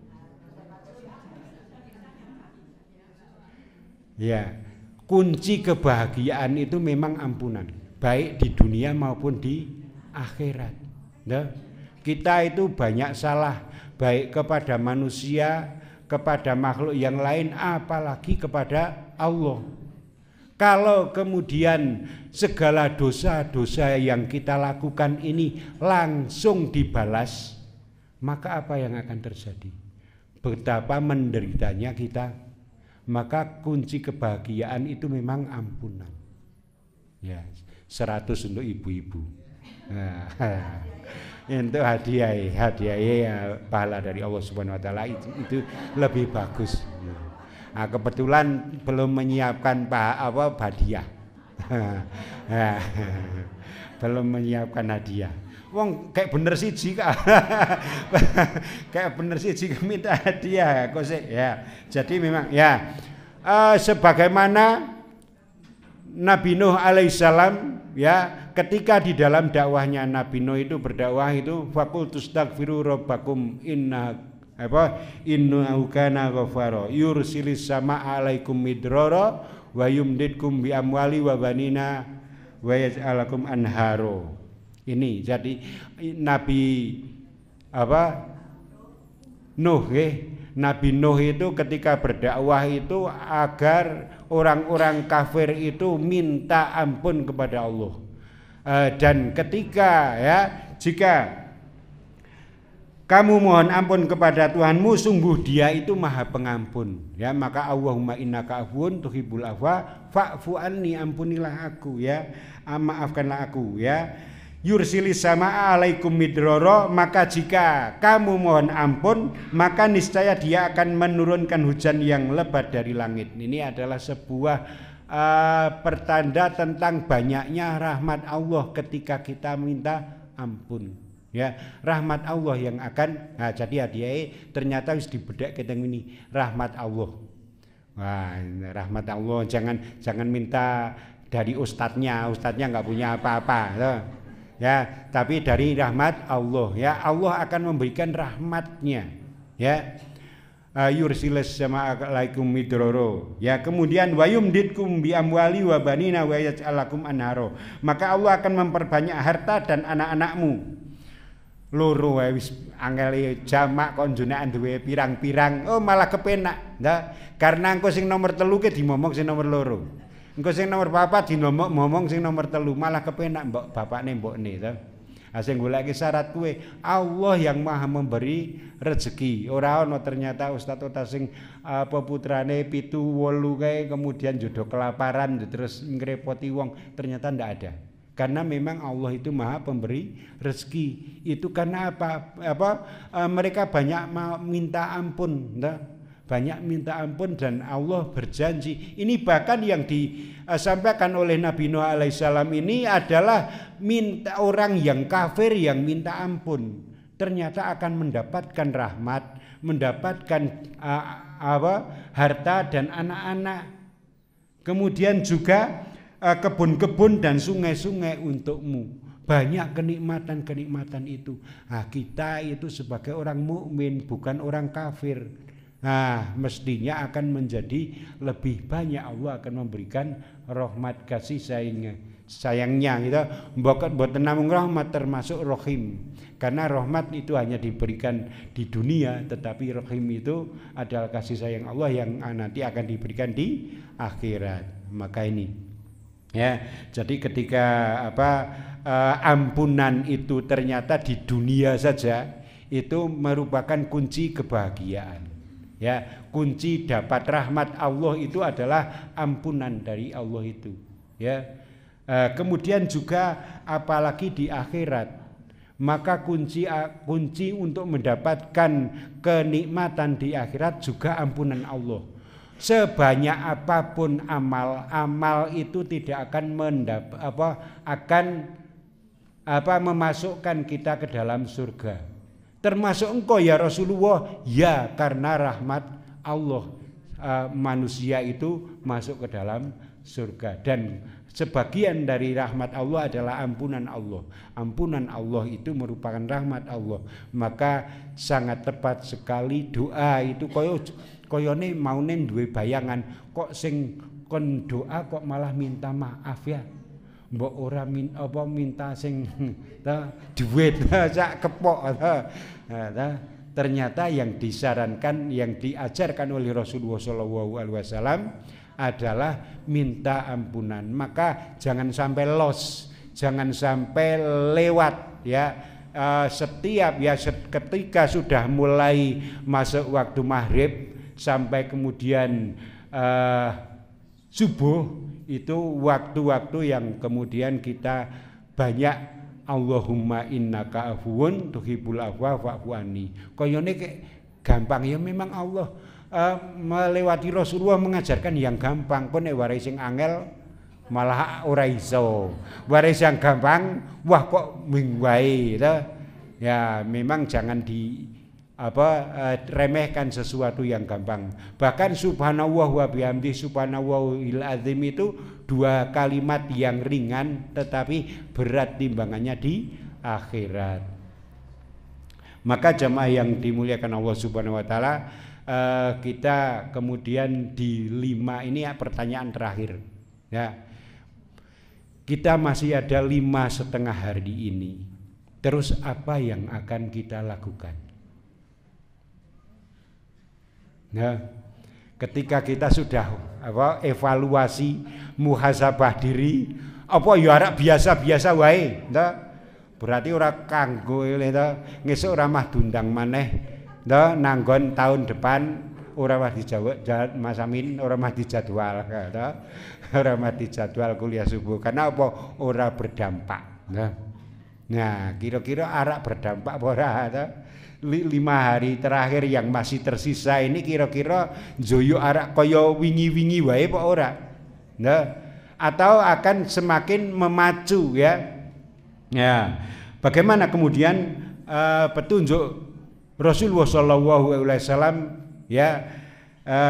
Ya, kunci kebahagiaan itu memang ampunan, baik di dunia maupun di akhirat. Nah, kita itu banyak salah, baik kepada manusia, kepada makhluk yang lain, apalagi kepada Allah. Kalau kemudian segala dosa-dosa yang kita lakukan ini langsung dibalas, maka apa yang akan terjadi? Betapa menderitanya kita. Maka kunci kebahagiaan itu memang ampunan. Ya, 100 untuk ibu-ibu. Nah, itu hadiah ya, pahala dari Allah Subhanahu Wa Taala itu lebih bagus. Nah, kebetulan belum menyiapkan hadiah. Belum menyiapkan hadiah. Wong kayak bener siji kak. Kayak bener siji minta hadiah kok sih ya. Jadi memang ya sebagaimana Nabi Nuh alaihissalam ya, ketika di dalam dakwahnya Nabi Nuh itu berdakwah itu faqul tustaghfiru rabbakum innahu kana ghafara yursilis samaa alaikum midrara wa yumdidkum bi amwali wa banina wa yaj'alakum anharo. Ini jadi Nabi Nuh Nabi Nuh itu ketika berdakwah itu agar orang-orang kafir itu minta ampun kepada Allah. Dan ketika ya jika kamu mohon ampun kepada Tuhanmu, sungguh Dia itu Maha Pengampun. Ya, maka Allahumma innaka afuwun tuhibbul afwa fa'fu anni, ampunilah aku ya. Maafkanlah aku ya. Yursilis sama alaikum midroro, maka jika kamu mohon ampun, maka niscaya Dia akan menurunkan hujan yang lebat dari langit. Ini adalah sebuah pertanda tentang banyaknya rahmat Allah ketika kita minta ampun. Ya, rahmat Allah yang akan jadi hadiah ternyata harus dibedak keteng ini rahmat Allah. Wah, rahmat Allah, jangan minta dari ustadznya nggak punya apa-apa. Ya, tapi dari rahmat Allah ya, Allah akan memberikan rahmatnya ya. Yursilis sama alaikum midroro ya, kemudian wayumdidkum bi amwali wa banina wa yaj'alakum anharo, maka Allah akan memperbanyak harta dan anak-anakmu. Loro wis angel jamak kon junaan duwe pirang-pirang, oh malah kepenak nah, karena engko sing nomor 3 ke dimomong sing nomor 2. Engko sing nomor 4 dinomong sing nomor 3, malah kepenak mbok bapakne mbokne to. Sing goleki syarat kuwe Allah yang Maha memberi rezeki. Ora ana ternyata ustaz-ustaz sing putrane 7 8 kae kemudian jodoh kelaparan terus ngrepoti wong, ternyata ndak ada. Karena memang Allah itu Maha pemberi rezeki. Itu karena mereka banyak minta ampun, banyak minta ampun dan Allah berjanji. Ini bahkan yang disampaikan oleh Nabi Nuh alaihissalam ini adalah minta orang yang kafir yang minta ampun ternyata akan mendapatkan rahmat, mendapatkan harta dan anak-anak. Kemudian juga kebun-kebun dan sungai-sungai untukmu. Banyak kenikmatan-kenikmatan itu. Nah, kita itu sebagai orang mukmin bukan orang kafir. Nah, mestinya akan menjadi lebih banyak, Allah akan memberikan rahmat kasih sayangnya sayangnya gitu, mboten namung rahmat termasuk rahim. Karena rahmat itu hanya diberikan di dunia, tetapi rahim itu adalah kasih sayang Allah yang nanti akan diberikan di akhirat. Maka ini ya, jadi ketika ampunan itu ternyata di dunia saja, itu merupakan kunci kebahagiaan. Ya, kunci dapat rahmat Allah itu adalah ampunan dari Allah itu. Ya, kemudian juga apalagi di akhirat, maka kunci untuk mendapatkan kenikmatan di akhirat juga ampunan Allah. Sebanyak apapun amal itu tidak akan memasukkan kita ke dalam surga. Termasuk engkau ya Rasulullah, ya karena rahmat Allah manusia itu masuk ke dalam surga. Dan sebagian dari rahmat Allah adalah ampunan Allah. Ampunan Allah itu merupakan rahmat Allah. Maka sangat tepat sekali doa itu koyone maune duwe bayangan kok sing kon doa kok malah minta maaf ya. Mbok ora minta sing duit sak kepok. Ternyata yang disarankan, yang diajarkan oleh Rasulullah SAW adalah minta ampunan. Maka jangan sampai los, jangan sampai lewat ya. Setiap ya ketika sudah mulai masuk waktu maghrib sampai kemudian subuh, itu waktu-waktu yang kemudian kita banyak Allahumma innaka afuwun tuhibbul afwa fa'fu anni. Koyone gampang ya, memang Allah melewati Rasulullah mengajarkan yang gampang. Kok nek wae sing angel malah ora iso. Wae sing gampang wah kok ming wae to. Ya memang jangan remehkan sesuatu yang gampang. Bahkan subhanallah wa bihamdi subhanallahil azim itu dua kalimat yang ringan tetapi berat timbangannya di akhirat. Maka jamaah yang dimuliakan Allah Subhanahu wa taala, kita kemudian di 5 ini ya, pertanyaan terakhir ya. Kita masih ada 5,5 hari ini. Terus apa yang akan kita lakukan? Nah, ketika kita sudah evaluasi, muhasabah diri, apa ya arek biasa-biasa wae, berarti ora kanggo ngesuk ora mah dundang maneh, nanggon tahun depan ora mah dijawab Mas Amin, ora mah dijadwal, ora mah dijadwal kuliah subuh karena apa? Ora berdampak. Nah, kira-kira arek berdampak apa ora? 5 hari terakhir yang masih tersisa ini kira-kira joyo arak kaya wingi-wingi wae apa ora? Nah, atau akan semakin memacu ya. Ya. Bagaimana kemudian petunjuk Rasulullah SAW ya,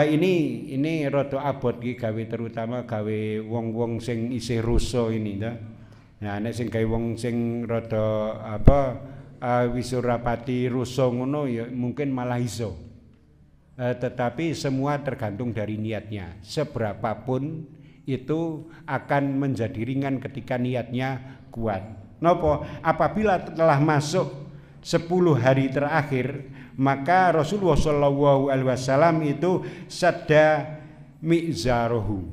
ini rada abot iki gawe, terutama gawe wong-wong sing isih ruso ini ta. Nah, nek sing gawe wong sing rada wisurapati ruso ngono ya mungkin malah iso. Tetapi semua tergantung dari niatnya. Seberapapun itu akan menjadi ringan ketika niatnya kuat. Nopo? Apabila telah masuk 10 hari terakhir, maka Rasulullah SAW itu sadda mi'zarohu,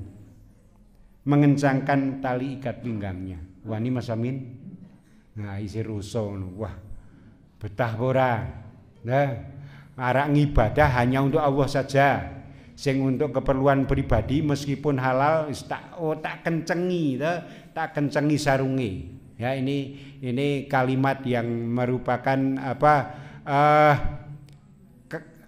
mengencangkan tali ikat pinggangnya. Wah ini Mas Amin, nah isi ruso, wah betah ora. Nah, arak ngibadah hanya untuk Allah saja. Sing untuk keperluan pribadi meskipun halal tak kencengi, tak kencengi sarungi. Ya ini kalimat yang merupakan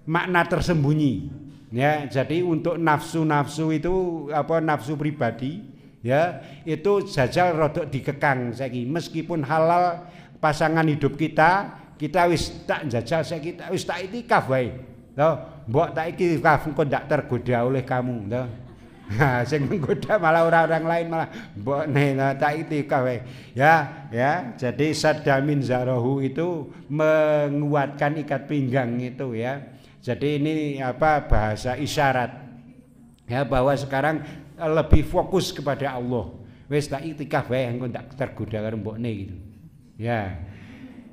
makna tersembunyi. Ya, jadi untuk nafsu-nafsu itu nafsu pribadi ya itu jajal rodok dikekang saiki, meskipun halal pasangan hidup kita wis tak jajal saiki, wis tak itikaf wae to, mbok tak itikaf kok ndak tergoda oleh kamu to. Nah, sing menggoda malah orang lain, malah mbok tak itikaf wae ya. Jadi sadamin zarahu itu menguatkan ikat pinggang itu ya. Jadi ini bahasa isyarat ya, bahwa sekarang lebih fokus kepada Allah. wis tak iktikaf wae engko ndak tergoda karo mbokne gitu. Ya.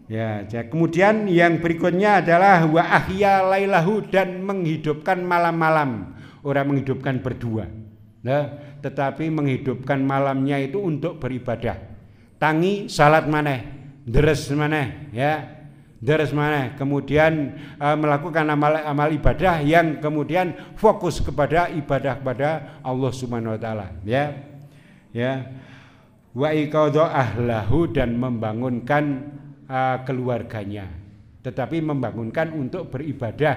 Ya, kemudian yang berikutnya adalah wa ahya lailahu, dan menghidupkan malam-malam. Orang menghidupkan berdua. Nah, tetapi menghidupkan malamnya itu untuk beribadah. Tangi salat maneh, deres maneh, ya. Deres maneh. Kemudian melakukan amal ibadah yang kemudian fokus kepada ibadah kepada Allah Subhanahu wa taala, ya. Ya. Wa iqadha ahlahu, dan membangunkan keluarganya, tetapi membangunkan untuk beribadah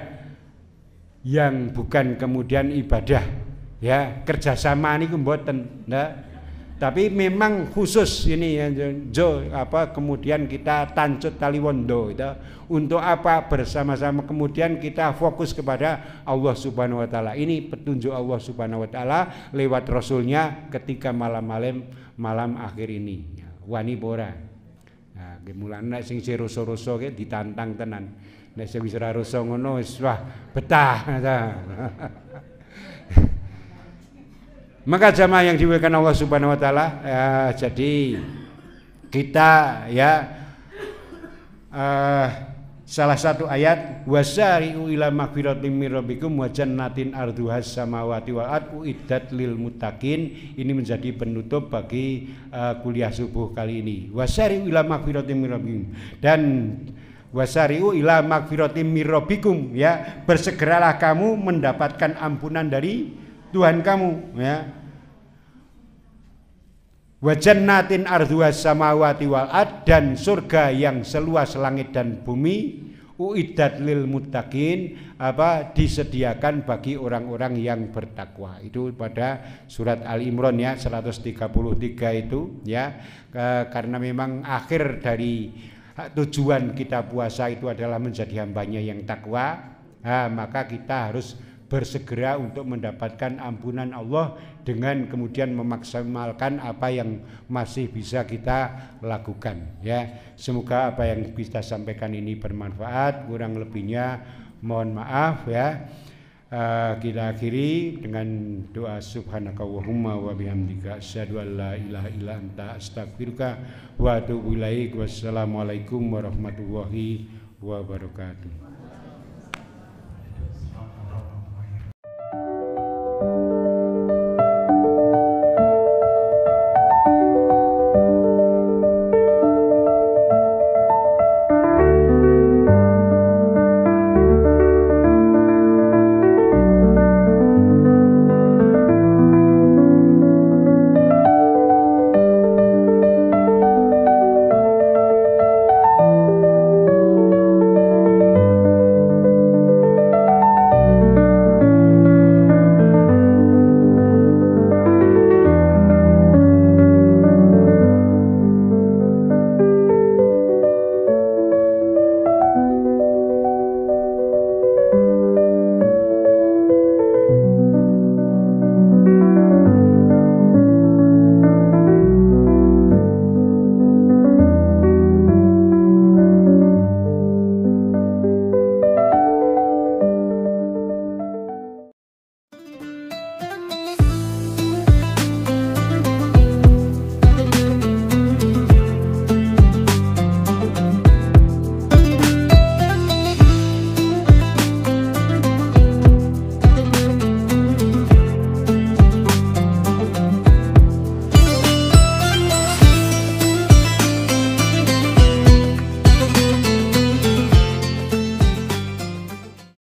yang bukan kemudian ibadah ya kerjasama niku mboten, tapi memang khusus ini ya kemudian kita tancut taliwondo itu untuk apa bersama-sama, kemudian kita fokus kepada Allah Subhanahu wa taala. Ini petunjuk Allah Subhanahu wa taala lewat rasulnya ketika malam akhir ini. Wani pora. Nah, mulane nek sing ruso-ruso ki ditantang tenan. Nek sing wis ora ruso ngono wis wah betah. Maka jamaah yang dimuliakan Allah Subhanahu wa taala, jadi kita ya salah satu ayat wasari'u ila magfiratin mir rabbikum wa jannatin arduhas samawati wal ardu uiddat lil muttaqin. Ini menjadi penutup bagi kuliah subuh kali ini. Wasari'u ila magfiratin mir rabbikum, dan wasari'u ila magfiratin mir rabbikum, ya, bersegeralah kamu mendapatkan ampunan dari Tuhan kamu, ya. Wa jannatin arduhas samawati wal ard, dan surga yang seluas langit dan bumi, uiddat lil muttaqin, disediakan bagi orang-orang yang bertakwa. Itu pada surat Al-Imran ya 133 itu ya, karena memang akhir dari tujuan kita puasa itu adalah menjadi hambanya yang takwa, maka kita harus bersegera untuk mendapatkan ampunan Allah dengan kemudian memaksimalkan apa yang masih bisa kita lakukan, ya. Semoga apa yang bisa sampaikan ini bermanfaat, kurang lebihnya mohon maaf, ya. Kita akhiri dengan doa subhanakallahumma wa bihamdika asyhadu an la ilaha illa anta astaghfiruka wa atubu ilaik. Wassalamualaikum warahmatullahi wabarakatuh.